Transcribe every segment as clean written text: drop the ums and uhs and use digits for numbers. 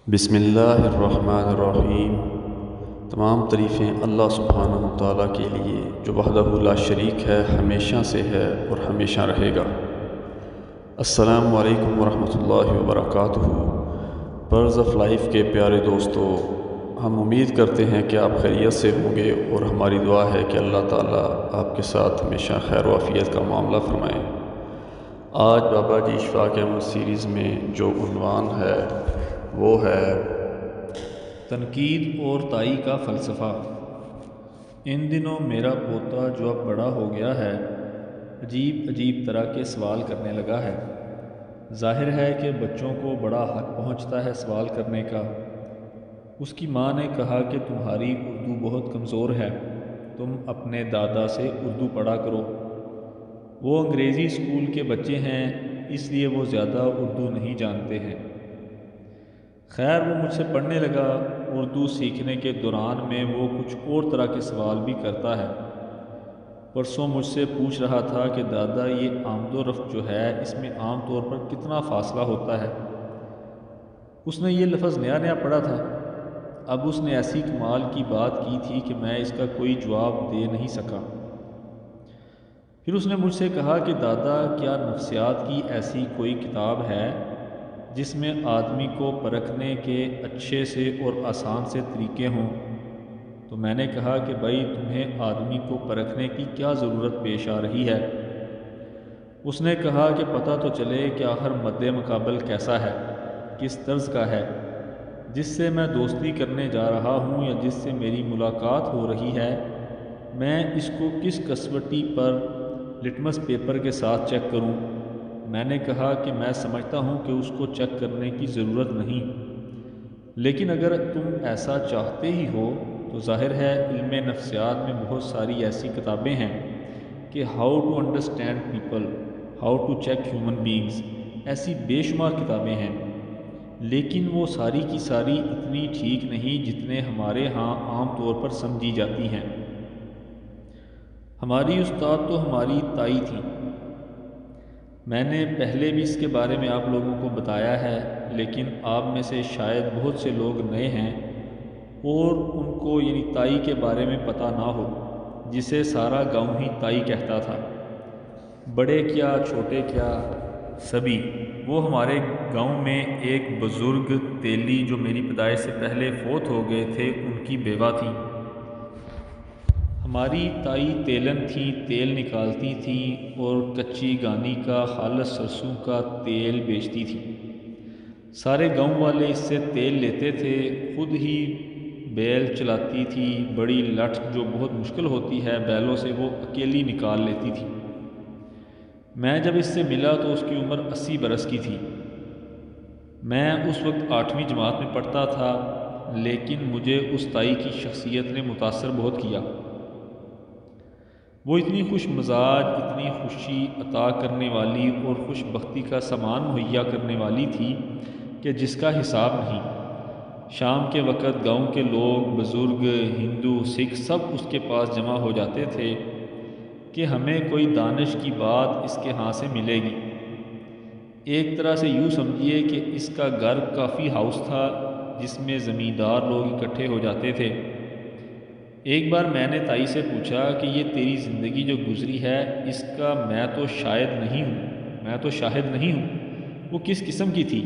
بسم اللہ الرحمن الرحیم۔ تمام تعریفیں اللہ سبحانہ و تعالیٰ کے لیے جو وحدہ لا شریک ہے، ہمیشہ سے ہے اور ہمیشہ رہے گا۔ السلام علیکم ورحمۃ اللہ وبرکاتہ۔ برز آف لائف کے پیارے دوستو، ہم امید کرتے ہیں کہ آپ خیریت سے ہوں گے اور ہماری دعا ہے کہ اللہ تعالیٰ آپ کے ساتھ ہمیشہ خیر و عافیت کا معاملہ فرمائے۔ آج بابا جی اشفاق احمد سیریز میں جو عنوان ہے وہ ہے تنقید اور تائی کا فلسفہ۔ ان دنوں میرا پوتا جو اب بڑا ہو گیا ہے، عجیب طرح کے سوال کرنے لگا ہے۔ ظاہر ہے کہ بچوں کو بڑا حق پہنچتا ہے سوال کرنے کا۔ اس کی ماں نے کہا کہ تمہاری اردو بہت کمزور ہے، تم اپنے دادا سے اردو پڑھا کرو۔ وہ انگریزی اسکول کے بچے ہیں، اس لیے وہ زیادہ اردو نہیں جانتے ہیں۔ خیر، وہ مجھ سے پڑھنے لگا۔ اردو سیکھنے کے دوران میں وہ کچھ اور طرح کے سوال بھی کرتا ہے۔ پرسوں مجھ سے پوچھ رہا تھا کہ دادا، یہ آمد و رفت جو ہے، اس میں عام طور پر کتنا فاصلہ ہوتا ہے؟ اس نے یہ لفظ نیا پڑھا تھا۔ اب اس نے ایسی کمال کی بات کی تھی کہ میں اس کا کوئی جواب دے نہیں سکا۔ پھر اس نے مجھ سے کہا کہ دادا، کیا نفسیات کی ایسی کوئی کتاب ہے جس میں آدمی کو پرکھنے کے اچھے سے اور آسان سے طریقے ہوں؟ تو میں نے کہا کہ بھائی، تمہیں آدمی کو پرکھنے کی کیا ضرورت پیش آ رہی ہے؟ اس نے کہا کہ پتہ تو چلے کہ آخر مد مقابل کیسا ہے، کس طرز کا ہے، جس سے میں دوستی کرنے جا رہا ہوں یا جس سے میری ملاقات ہو رہی ہے، میں اس کو کس کسوٹی پر لٹمس پیپر کے ساتھ چیک کروں؟ میں نے کہا کہ میں سمجھتا ہوں کہ اس کو چیک کرنے کی ضرورت نہیں، لیکن اگر تم ایسا چاہتے ہی ہو تو ظاہر ہے علم نفسیات میں بہت ساری ایسی کتابیں ہیں کہ how to understand people, how to check human beings, ایسی بے شمار کتابیں ہیں، لیکن وہ ساری کی ساری اتنی ٹھیک نہیں جتنے ہمارے ہاں عام طور پر سمجھی جاتی ہیں۔ ہماری استاد تو ہماری تائی تھیں۔ میں نے پہلے بھی اس کے بارے میں آپ لوگوں کو بتایا ہے، لیکن آپ میں سے شاید بہت سے لوگ نئے ہیں اور ان کو یعنی تائی کے بارے میں پتہ نہ ہو، جسے سارا گاؤں ہی تائی کہتا تھا۔ بڑے کیا چھوٹے کیا سبھی۔ وہ ہمارے گاؤں میں ایک بزرگ تیلی جو میری پیدائش سے پہلے فوت ہو گئے تھے، ان کی بیوہ تھیں۔ ہماری تائی تیلن تھیں، تیل نکالتی تھیں اور کچی گانی کا خالص سرسوں کا تیل بیچتی تھیں۔ سارے گاؤں والے اس سے تیل لیتے تھے۔ خود ہی بیل چلاتی تھی، بڑی لٹھ جو بہت مشکل ہوتی ہے بیلوں سے، وہ اکیلی نکال لیتی تھی۔ میں جب اس سے ملا تو اس کی عمر 80 برس کی تھی۔ میں اس وقت 8ویں جماعت میں پڑھتا تھا، لیکن مجھے اس تائی کی شخصیت نے متاثر بہت کیا۔ وہ اتنی خوش مزاج، اتنی خوشی عطا کرنے والی اور خوش بختی کا سامان مہیا کرنے والی تھی کہ جس کا حساب نہیں۔ شام کے وقت گاؤں کے لوگ، بزرگ، ہندو، سکھ سب اس کے پاس جمع ہو جاتے تھے کہ ہمیں کوئی دانش کی بات اس کے ہاں سے ملے گی۔ ایک طرح سے یوں سمجھیے کہ اس کا گھر کافی ہاؤس تھا جس میں زمیندار لوگ اکٹھے ہو جاتے تھے۔ ایک بار میں نے تائی سے پوچھا کہ یہ تیری زندگی جو گزری ہے، اس کا میں تو شاہد نہیں ہوں، وہ کس قسم کی تھی؟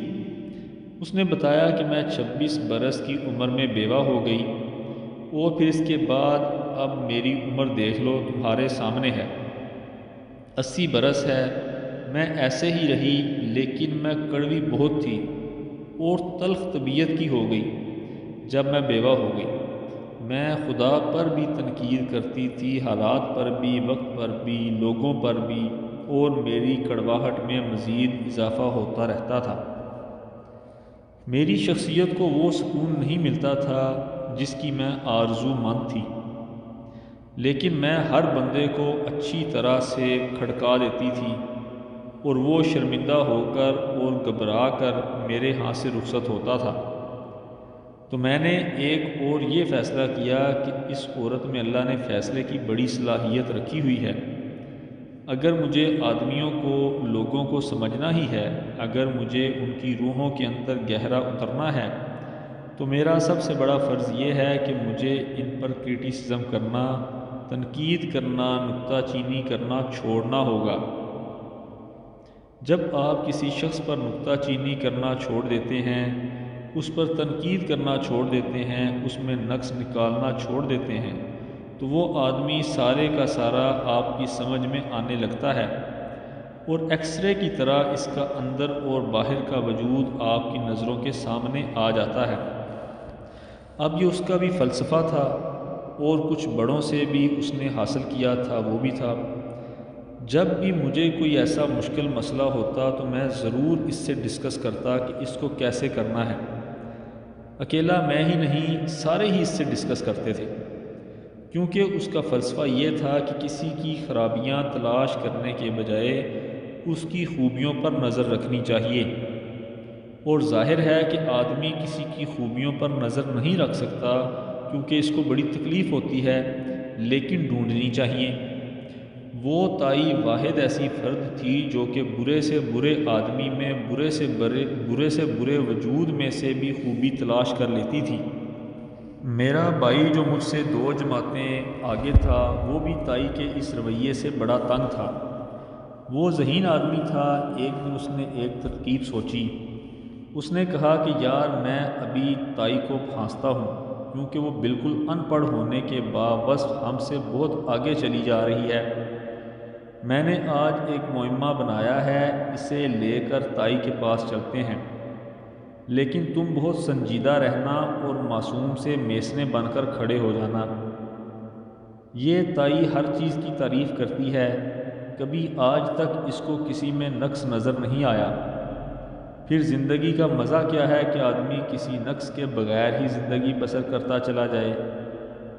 اس نے بتایا کہ میں 26 برس کی عمر میں بیوہ ہو گئی، اور پھر اس کے بعد اب میری عمر دیکھ لو، تمہارے سامنے ہے، 80 برس ہے۔ میں ایسے ہی رہی، لیکن میں کڑوی بہت تھی اور تلخ طبیعت کی ہو گئی جب میں بیوہ ہو گئی۔ میں خدا پر بھی تنقید کرتی تھی، حالات پر بھی، وقت پر بھی، لوگوں پر بھی، اور میری کڑواہٹ میں مزید اضافہ ہوتا رہتا تھا۔ میری شخصیت کو وہ سکون نہیں ملتا تھا جس کی میں آرزو مند تھی، لیکن میں ہر بندے کو اچھی طرح سے کھڑکا دیتی تھی اور وہ شرمندہ ہو کر اور گھبرا کر میرے ہاں سے رخصت ہوتا تھا۔ تو میں نے ایک اور یہ فیصلہ کیا کہ اس عورت میں اللہ نے فیصلے کی بڑی صلاحیت رکھی ہوئی ہے۔ اگر مجھے آدمیوں کو، لوگوں کو سمجھنا ہی ہے، اگر مجھے ان کی روحوں کے اندر گہرا اترنا ہے، تو میرا سب سے بڑا فرض یہ ہے کہ مجھے ان پر کرٹیسزم کرنا، تنقید کرنا، نکتہ چینی کرنا چھوڑنا ہوگا۔ جب آپ کسی شخص پر نکتہ چینی کرنا چھوڑ دیتے ہیں، اس پر تنقید کرنا چھوڑ دیتے ہیں، اس میں نقص نکالنا چھوڑ دیتے ہیں، تو وہ آدمی سارے کا سارا آپ کی سمجھ میں آنے لگتا ہے، اور ایکس رے کی طرح اس کا اندر اور باہر کا وجود آپ کی نظروں کے سامنے آ جاتا ہے۔ اب یہ اس کا بھی فلسفہ تھا، اور کچھ بڑوں سے بھی اس نے حاصل کیا تھا، وہ بھی تھا جب بھی مجھے کوئی ایسا مشکل مسئلہ ہوتا تو میں ضرور اس سے ڈسکس کرتا کہ اس کو کیسے کرنا ہے۔ اکیلا میں ہی نہیں، سارے ہی اس سے ڈسکس کرتے تھے، کیونکہ اس کا فلسفہ یہ تھا کہ کسی کی خرابیاں تلاش کرنے کے بجائے اس کی خوبیوں پر نظر رکھنی چاہیے، اور ظاہر ہے کہ آدمی کسی کی خوبیوں پر نظر نہیں رکھ سکتا کیونکہ اس کو بڑی تکلیف ہوتی ہے، لیکن ڈھونڈنی چاہیے۔ وہ تائی واحد ایسی فرد تھی جو کہ برے سے برے آدمی میں برے سے برے وجود میں سے بھی خوبی تلاش کر لیتی تھی۔ میرا بھائی جو مجھ سے 2 جماعتیں آگے تھا، وہ بھی تائی کے اس رویے سے بڑا تنگ تھا۔ وہ ذہین آدمی تھا۔ ایک دن اس نے ایک ترکیب سوچی۔ اس نے کہا کہ یار میں ابھی تائی کو پھانستا ہوں، کیونکہ وہ بالکل ان پڑھ ہونے کے باوجود ہم سے بہت آگے چلی جا رہی ہے۔ میں نے آج ایک مہمہ بنایا ہے، اسے لے کر تائی کے پاس چلتے ہیں، لیکن تم بہت سنجیدہ رہنا اور معصوم سے میسنے بن کر کھڑے ہو جانا۔ یہ تائی ہر چیز کی تعریف کرتی ہے، کبھی آج تک اس کو کسی میں نقص نظر نہیں آیا۔ پھر زندگی کا مزہ کیا ہے کہ آدمی کسی نقص کے بغیر ہی زندگی بسر کرتا چلا جائے،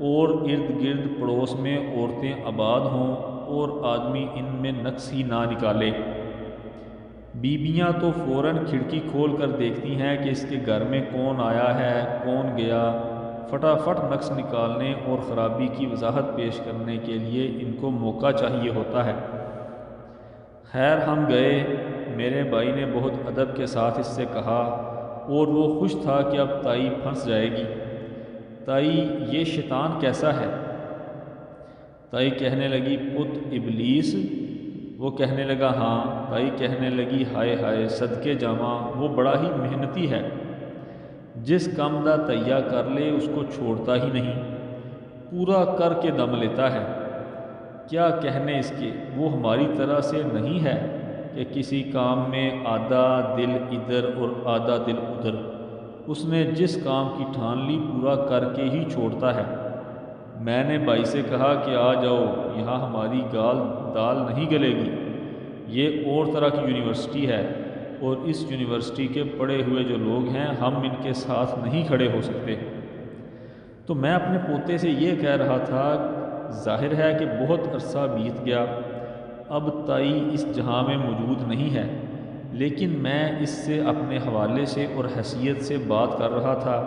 اور ارد گرد پڑوس میں عورتیں آباد ہوں اور آدمی ان میں نقص ہی نہ نکالے۔ بیویاں تو فوراً کھڑکی کھول کر دیکھتی ہیں کہ اس کے گھر میں کون آیا ہے، کون گیا، فٹافٹ نقص نکالنے اور خرابی کی وضاحت پیش کرنے کے لیے ان کو موقع چاہیے ہوتا ہے۔ خیر ہم گئے۔ میرے بھائی نے بہت ادب کے ساتھ اس سے کہا، اور وہ خوش تھا کہ اب تائی پھنس جائے گی۔ تائی یہ شیطان کیسا ہے؟ تائی کہنے لگی پت ابلیس۔ وہ کہنے لگا ہاں۔ تائی کہنے لگی ہائے ہائے صدقے جاواں، وہ بڑا ہی محنتی ہے، جس کام دا تہیا کر لے اس کو چھوڑتا ہی نہیں، پورا کر کے دم لیتا ہے۔ کیا کہنے اس کے، وہ ہماری طرح سے نہیں ہے کہ کسی کام میں آدھا دل ادھر اور آدھا دل ادھر۔ اس نے جس کام کی ٹھان لی پورا کر کے ہی چھوڑتا ہے۔ میں نے بھائی سے کہا کہ آ جاؤ، یہاں ہماری دال نہیں گلے گی، یہ اور طرح کی یونیورسٹی ہے، اور اس یونیورسٹی کے پڑھے ہوئے جو لوگ ہیں ہم ان کے ساتھ نہیں کھڑے ہو سکتے۔ تو میں اپنے پوتے سے یہ کہہ رہا تھا، ظاہر ہے کہ بہت عرصہ بیت گیا، اب تائی اس جہاں میں موجود نہیں ہے، لیکن میں اس سے اپنے حوالے سے اور حیثیت سے بات کر رہا تھا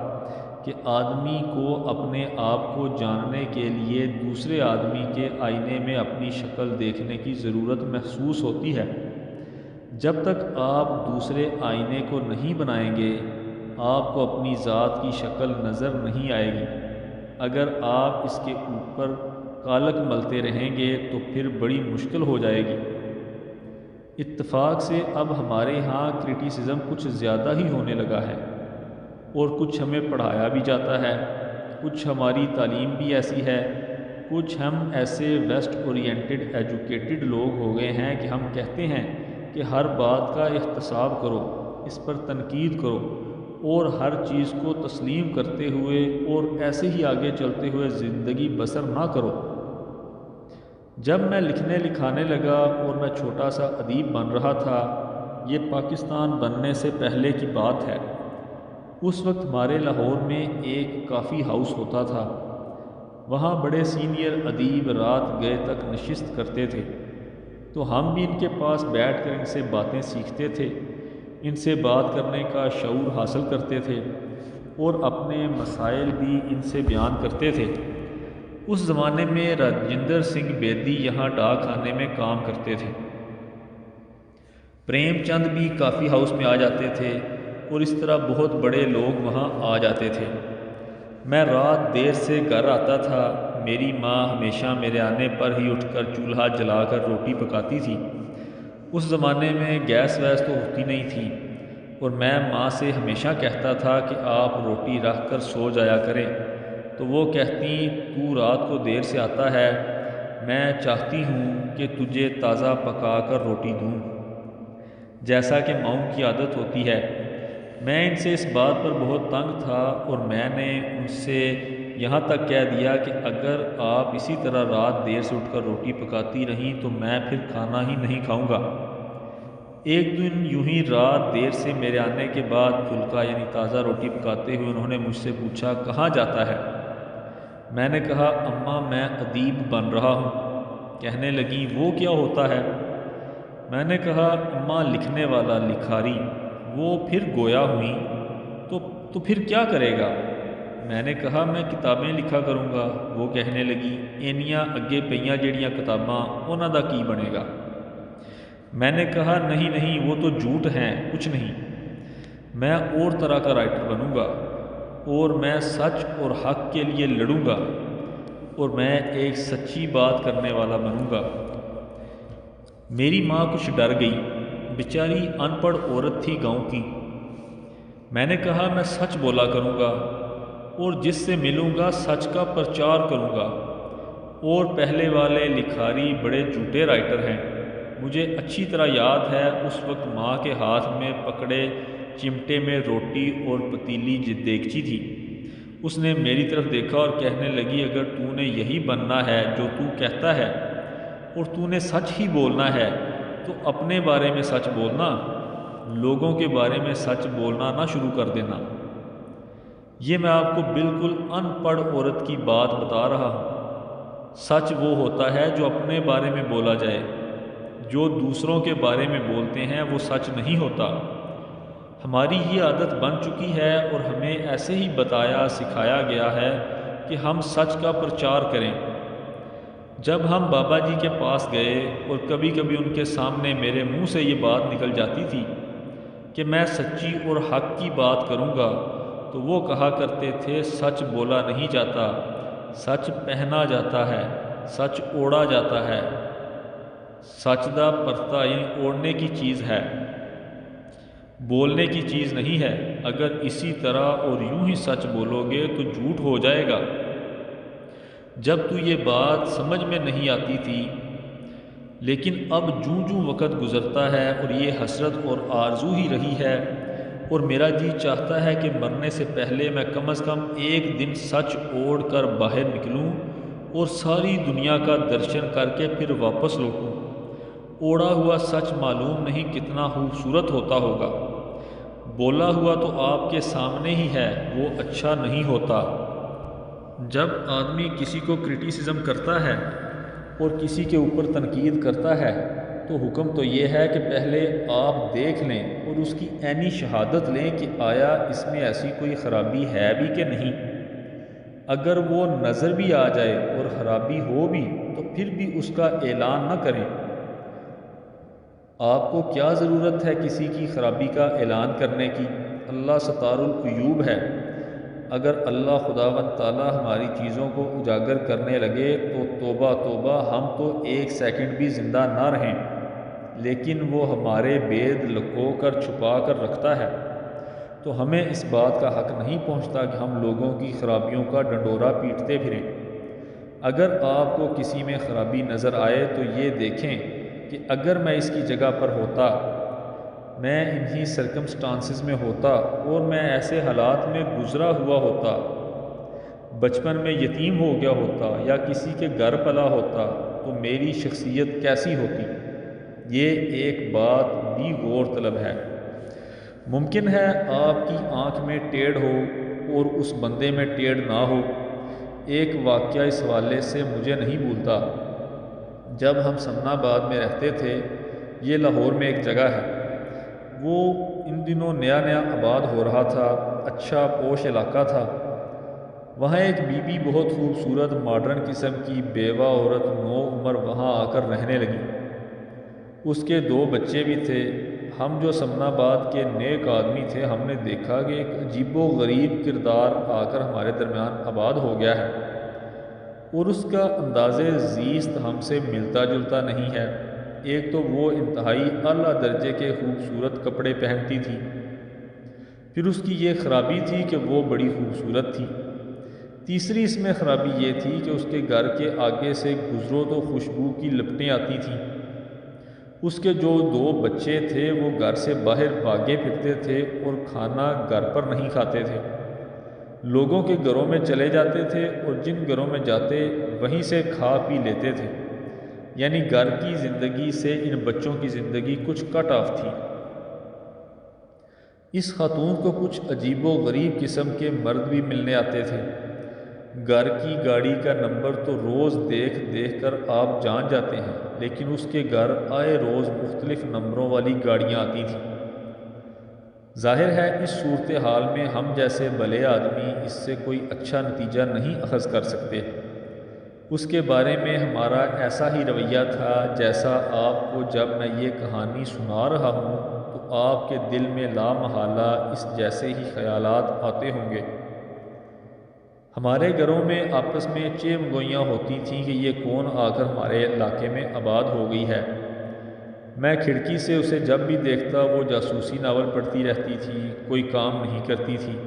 کہ آدمی کو اپنے آپ کو جاننے کے لیے دوسرے آدمی کے آئینے میں اپنی شکل دیکھنے کی ضرورت محسوس ہوتی ہے۔ جب تک آپ دوسرے آئینے کو نہیں بنائیں گے، آپ کو اپنی ذات کی شکل نظر نہیں آئے گی۔ اگر آپ اس کے اوپر کالک ملتے رہیں گے تو پھر بڑی مشکل ہو جائے گی۔ اتفاق سے اب ہمارے ہاں کرٹیسزم کچھ زیادہ ہی ہونے لگا ہے، اور کچھ ہمیں پڑھایا بھی جاتا ہے، کچھ ہماری تعلیم بھی ایسی ہے، کچھ ہم ایسے ویسٹ اورینٹڈ ایجوکیٹڈ لوگ ہو گئے ہیں کہ ہم کہتے ہیں کہ ہر بات کا احتساب کرو، اس پر تنقید کرو، اور ہر چیز کو تسلیم کرتے ہوئے اور ایسے ہی آگے چلتے ہوئے زندگی بسر نہ کرو۔ جب میں لکھنے لکھانے لگا اور میں چھوٹا سا ادیب بن رہا تھا، یہ پاکستان بننے سے پہلے کی بات ہے، اس وقت ہمارے لاہور میں ایک کافی ہاؤس ہوتا تھا۔ وہاں بڑے سینئر ادیب رات گئے تک نشست کرتے تھے، تو ہم بھی ان کے پاس بیٹھ کر ان سے باتیں سیکھتے تھے، ان سے بات کرنے کا شعور حاصل کرتے تھے، اور اپنے مسائل بھی ان سے بیان کرتے تھے۔ اس زمانے میں راجندر سنگھ بیدی یہاں ڈاک خانے میں کام کرتے تھے۔ پریم چند بھی کافی ہاؤس میں آ جاتے تھے، اور اس طرح بہت بڑے لوگ وہاں آ جاتے تھے۔ میں رات دیر سے گھر آتا تھا۔ میری ماں ہمیشہ میرے آنے پر ہی اٹھ کر چولہا جلا کر روٹی پکاتی تھی۔ اس زمانے میں گیس ویس تو ہوتی نہیں تھی، اور میں ماں سے ہمیشہ کہتا تھا کہ آپ روٹی رکھ کر سو جایا کریں، تو وہ کہتی تو رات کو دیر سے آتا ہے، میں چاہتی ہوں کہ تجھے تازہ پکا کر روٹی دوں، جیسا کہ ماؤں کی عادت ہوتی ہے۔ میں ان سے اس بات پر بہت تنگ تھا، اور میں نے ان سے یہاں تک کہہ دیا کہ اگر آپ اسی طرح رات دیر سے اٹھ کر روٹی پکاتی رہیں تو میں پھر کھانا ہی نہیں کھاؤں گا۔ ایک دن یوں ہی رات دیر سے میرے آنے کے بعد پھلکا یعنی تازہ روٹی پکاتے ہوئے انہوں نے مجھ سے پوچھا کہاں جاتا ہے؟ میں نے کہا اماں میں ادیب بن رہا ہوں۔ کہنے لگیں وہ کیا ہوتا ہے؟ میں نے کہا اماں لکھنے والا، لکھاری۔ وہ پھر گویا ہوئیں تو پھر کیا کرے گا؟ میں نے کہا میں کتابیں لکھا کروں گا۔ وہ کہنے لگی اینیاں اگے پئیاں جڑیاں کتاباں انہاں دا کی بنے گا؟ میں نے کہا نہیں وہ تو جھوٹ ہیں، کچھ نہیں، میں اور طرح کا رائٹر بنوں گا، اور میں سچ اور حق کے لیے لڑوں گا، اور میں ایک سچی بات کرنے والا بنوں گا۔ میری ماں کچھ ڈر گئی، بیچاری ان پڑھ عورت تھی گاؤں کی۔ میں نے کہا میں سچ بولا کروں گا، اور جس سے ملوں گا سچ کا پرچار کروں گا، اور پہلے والے لکھاری بڑے جھوٹے رائٹر ہیں۔ مجھے اچھی طرح یاد ہے اس وقت ماں کے ہاتھ میں پکڑے چمٹے میں روٹی اور پتیلی دیگچی تھی۔ اس نے میری طرف دیکھا اور کہنے لگی اگر تو نے یہی بننا ہے جو تو کہتا ہے، اور تو نے سچ ہی بولنا ہے، تو اپنے بارے میں سچ بولنا، لوگوں کے بارے میں سچ بولنا نہ شروع کر دینا۔ یہ میں آپ کو بالکل ان پڑھ عورت کی بات بتا رہا ہوں۔ سچ وہ ہوتا ہے جو اپنے بارے میں بولا جائے، جو دوسروں کے بارے میں بولتے ہیں وہ سچ نہیں ہوتا۔ ہماری یہ عادت بن چکی ہے، اور ہمیں ایسے ہی بتایا سکھایا گیا ہے کہ ہم سچ کا پرچار کریں۔ جب ہم بابا جی کے پاس گئے، اور کبھی کبھی ان کے سامنے میرے منہ سے یہ بات نکل جاتی تھی کہ میں سچی اور حق کی بات کروں گا، تو وہ کہا کرتے تھے سچ بولا نہیں جاتا، سچ پہنا جاتا ہے، سچ اوڑھا جاتا ہے۔ سچ دا پرتا یعنی اوڑھنے کی چیز ہے، بولنے کی چیز نہیں ہے۔ اگر اسی طرح اور یوں ہی سچ بولو گے تو جھوٹ ہو جائے گا۔ جب تو یہ بات سمجھ میں نہیں آتی تھی، لیکن اب جوں جوں وقت گزرتا ہے اور یہ حسرت اور آرزو ہی رہی ہے، اور میرا جی چاہتا ہے کہ مرنے سے پہلے میں کم از کم ایک دن سچ اوڑھ کر باہر نکلوں اور ساری دنیا کا درشن کر کے پھر واپس لوٹوں۔ اوڑھا ہوا سچ معلوم نہیں کتنا خوبصورت ہوتا ہوگا، بولا ہوا تو آپ کے سامنے ہی ہے، وہ اچھا نہیں ہوتا۔ جب آدمی کسی کو کرٹیسزم کرتا ہے اور کسی کے اوپر تنقید کرتا ہے، تو حکم تو یہ ہے کہ پہلے آپ دیکھ لیں اور اس کی عینی شہادت لیں کہ آیا اس میں ایسی کوئی خرابی ہے بھی کہ نہیں۔ اگر وہ نظر بھی آ جائے اور خرابی ہو بھی تو پھر بھی اس کا اعلان نہ کریں۔ آپ کو کیا ضرورت ہے کسی کی خرابی کا اعلان کرنے کی؟ اللہ ستار العیوب ہے۔ اگر اللہ خداوند تعالیٰ ہماری چیزوں کو اجاگر کرنے لگے تو توبہ توبہ، ہم تو ایک سیکنڈ بھی زندہ نہ رہیں، لیکن وہ ہمارے بید لکو کر چھپا کر رکھتا ہے، تو ہمیں اس بات کا حق نہیں پہنچتا کہ ہم لوگوں کی خرابیوں کا ڈنڈورا پیٹتے پھریں۔ اگر آپ کو کسی میں خرابی نظر آئے تو یہ دیکھیں کہ اگر میں اس کی جگہ پر ہوتا، میں انہی سرکمسٹانسز میں ہوتا اور میں ایسے حالات میں گزرا ہوا ہوتا، بچپن میں یتیم ہو گیا ہوتا یا کسی کے گھر پلا ہوتا، تو میری شخصیت کیسی ہوتی؟ یہ ایک بات بھی غور طلب ہے۔ ممکن ہے آپ کی آنکھ میں ٹیڑھ ہو اور اس بندے میں ٹیڑھ نہ ہو۔ ایک واقعہ اس حوالے سے مجھے نہیں بھولتا۔ جب ہم سمن آباد میں رہتے تھے، یہ لاہور میں ایک جگہ ہے، وہ ان دنوں نیا نیا آباد ہو رہا تھا، اچھا پوش علاقہ تھا۔ وہاں ایک بی بی بہت خوبصورت ماڈرن قسم کی بیوہ عورت نو عمر وہاں آ کر رہنے لگی۔ اس کے 2 بچے بھی تھے، ہم جو سمن آباد کے نیک آدمی تھے، ہم نے دیکھا کہ ایک عجیب و غریب کردار آ کر ہمارے درمیان آباد ہو گیا ہے، اور اس کا انداز زیست ہم سے ملتا جلتا نہیں ہے۔ ایک تو وہ انتہائی اعلیٰ درجے کے خوبصورت کپڑے پہنتی تھی، پھر اس کی یہ خرابی تھی کہ وہ بڑی خوبصورت تھی۔ تیسری اس میں خرابی یہ تھی کہ اس کے گھر کے آگے سے گزرو تو خوشبو کی لپٹیں آتی تھیں۔ اس کے جو 2 بچے تھے وہ گھر سے باہر بھاگے پھرتے تھے اور کھانا گھر پر نہیں کھاتے تھے، لوگوں کے گھروں میں چلے جاتے تھے اور جن گھروں میں جاتے وہیں سے کھا پی لیتے تھے، یعنی گھر کی زندگی سے ان بچوں کی زندگی کچھ کٹ آف تھی۔ اس خاتون کو کچھ عجیب و غریب قسم کے مرد بھی ملنے آتے تھے۔ گھر کی گاڑی کا نمبر تو روز دیکھ دیکھ کر آپ جان جاتے ہیں، لیکن اس کے گھر آئے روز مختلف نمبروں والی گاڑیاں آتی تھیں۔ ظاہر ہے اس صورتحال میں ہم جیسے بھلے آدمی اس سے کوئی اچھا نتیجہ نہیں اخذ کر سکتے۔ اس کے بارے میں ہمارا ایسا ہی رویہ تھا جیسا آپ کو جب میں یہ کہانی سنا رہا ہوں تو آپ کے دل میں لا محالہ اس جیسے ہی خیالات آتے ہوں گے۔ ہمارے گھروں میں آپس میں چیمگوئیاں ہوتی تھیں کہ یہ کون آ کر ہمارے علاقے میں آباد ہو گئی ہے۔ میں کھڑکی سے اسے جب بھی دیکھتا وہ جاسوسی ناول پڑھتی رہتی تھی، کوئی کام نہیں کرتی تھی۔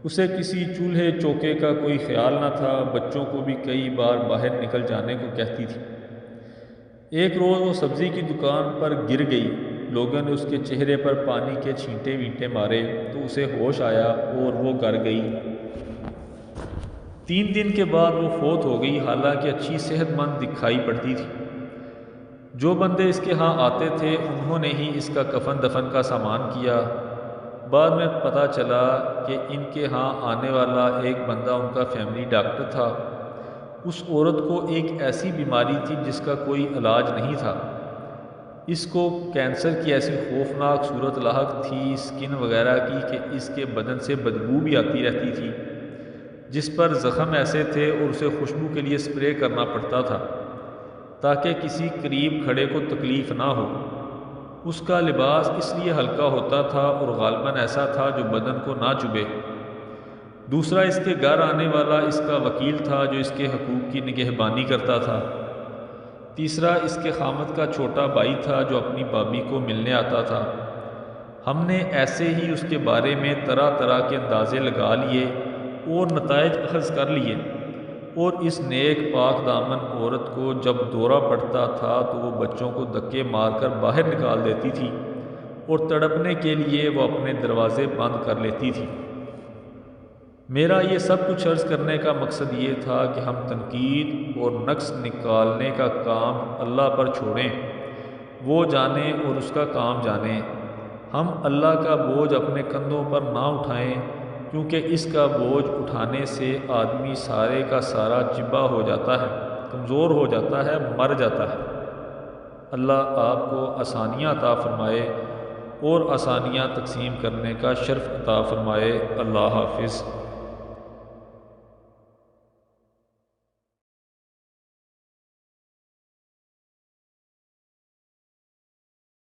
اسے کسی چولہے چوکے کا کوئی خیال نہ تھا، بچوں کو بھی کئی بار باہر نکل جانے کو کہتی تھی۔ ایک روز وہ سبزی کی دکان پر گر گئی، لوگوں نے اس کے چہرے پر پانی کے چھینٹے وینٹے مارے تو اسے ہوش آیا اور وہ گر گئی۔ 3 دن کے بعد وہ فوت ہو گئی، حالانکہ اچھی صحت مند دکھائی پڑتی تھی۔ جو بندے اس کے ہاں آتے تھے انہوں نے ہی اس کا کفن دفن کا سامان کیا۔ بعد میں پتہ چلا کہ ان کے ہاں آنے والا ایک بندہ ان کا فیملی ڈاکٹر تھا۔ اس عورت کو ایک ایسی بیماری تھی جس کا کوئی علاج نہیں تھا۔ اس کو کینسر کی ایسی خوفناک صورت لاحق تھی سکن وغیرہ کی کہ اس کے بدن سے بدبو بھی آتی رہتی تھی، جس پر زخم ایسے تھے اور اسے خوشبو کے لیے سپرے کرنا پڑتا تھا تاکہ کسی قریب کھڑے کو تکلیف نہ ہو۔ اس کا لباس اس لیے ہلکا ہوتا تھا اور غالباً ایسا تھا جو بدن کو نہ چبھے۔ دوسرا اس کے گھر آنے والا اس کا وکیل تھا جو اس کے حقوق کی نگہبانی کرتا تھا۔ تیسرا اس کے خامد کا چھوٹا بھائی تھا جو اپنی بابی کو ملنے آتا تھا۔ ہم نے ایسے ہی اس کے بارے میں طرح طرح کے اندازے لگا لیے اور نتائج اخذ کر لیے، اور اس نیک پاک دامن عورت کو جب دورہ پڑتا تھا تو وہ بچوں کو دھکے مار کر باہر نکال دیتی تھی اور تڑپنے کے لیے وہ اپنے دروازے بند کر لیتی تھی۔ میرا یہ سب کچھ عرض کرنے کا مقصد یہ تھا کہ ہم تنقید اور نقص نکالنے کا کام اللہ پر چھوڑیں، وہ جانے اور اس کا کام جانیں۔ ہم اللہ کا بوجھ اپنے کندھوں پر نہ اٹھائیں، کیونکہ اس کا بوجھ اٹھانے سے آدمی سارے کا سارا چبا ہو جاتا ہے، کمزور ہو جاتا ہے، مر جاتا ہے۔ اللہ آپ کو آسانیاں عطا فرمائے اور آسانیاں تقسیم کرنے کا شرف عطا فرمائے۔ اللہ حافظ۔